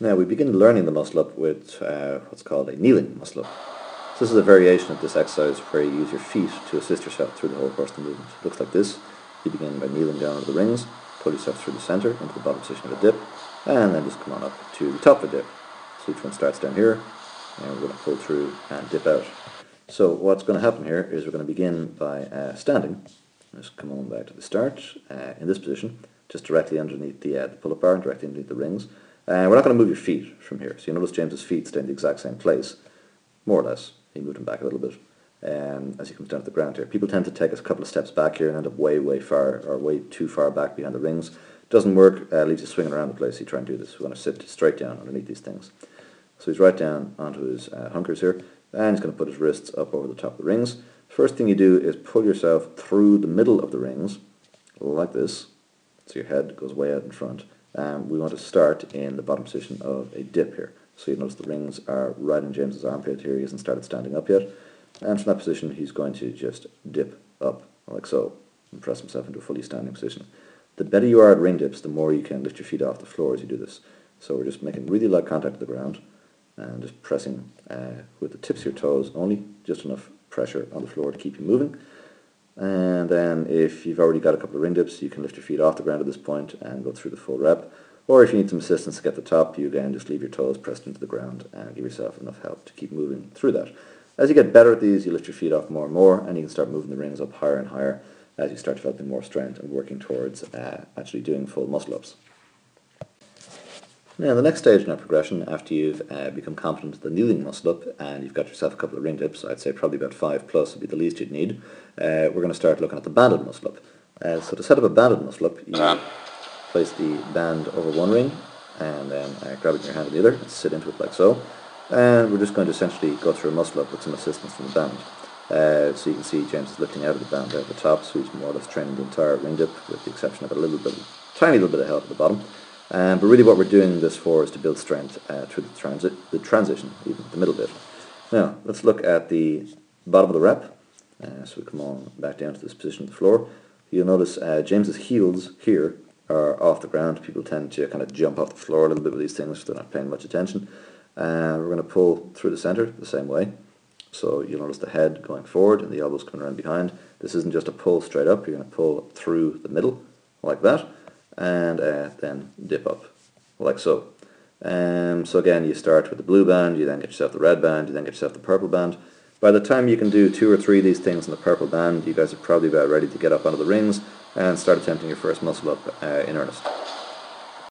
Now we begin learning the muscle up with what's called a kneeling muscle up. So this is a variation of this exercise where you use your feet to assist yourself through the whole course of the movement. It looks like this. You begin by kneeling down onto the rings, pull yourself through the centre into the bottom position of a dip, and then just come on up to the top of a dip. So each one starts down here, and we're going to pull through and dip out. So what's going to happen here is we're going to begin by standing. Just come on back to the start in this position, just directly underneath the pull-up bar, directly underneath the rings. We're not going to move your feet from here. So you notice James's feet stay in the exact same place, more or less. He moved them back a little bit as he comes down to the ground here. People tend to take a couple of steps back here and end up way far, or way too far back behind the rings. Doesn't work, leaves you swinging around the place. You try and do this. We're going to sit straight down underneath these things. So he's right down onto his hunkers here, and he's going to put his wrists up over the top of the rings. First thing you do is pull yourself through the middle of the rings, like this, so your head goes way out in front. We want to start in the bottom position of a dip here. So you notice the rings are right in James's armpit here. He hasn't started standing up yet. And from that position, he's going to just dip up, like so, and press himself into a fully standing position. The better you are at ring dips, the more you can lift your feet off the floor as you do this. So we're just making really light contact with the ground, and just pressing with the tips of your toes only, just enough pressure on the floor to keep you moving. And then if you've already got a couple of ring dips, you can lift your feet off the ground at this point and go through the full rep. Or if you need some assistance to get to the top, you again just leave your toes pressed into the ground and give yourself enough help to keep moving through that. As you get better at these, you lift your feet off more and more, and you can start moving the rings up higher and higher as you start developing more strength and working towards actually doing full muscle ups. Now the next stage in our progression, after you've become confident at the kneeling muscle up and you've got yourself a couple of ring dips, I'd say probably about 5 plus would be the least you'd need, we're going to start looking at the banded muscle up. So to set up a banded muscle up, you place the band over one ring and then grab it in your hand on the other and sit into it like so. And we're just going to essentially go through a muscle up with some assistance from the band. So you can see James is lifting out of the band at the top, so he's more or less training the entire ring dip with the exception of tiny little bit of help at the bottom. But really what we're doing this for is to build strength through the transition, even the middle bit. Now, let's look at the bottom of the rep. So we come on back down to this position of the floor. You'll notice James's heels here are off the ground. People tend to kind of jump off the floor a little bit with these things if they're not paying much attention. We're going to pull through the center the same way. So you'll notice the head going forward and the elbows coming around behind. This isn't just a pull straight up. You're going to pull through the middle like that. And then dip up, like so. So again, you start with the blue band, you then get yourself the red band, you then get yourself the purple band. By the time you can do 2 or 3 of these things in the purple band, you guys are probably about ready to get up onto the rings and start attempting your first muscle up in earnest.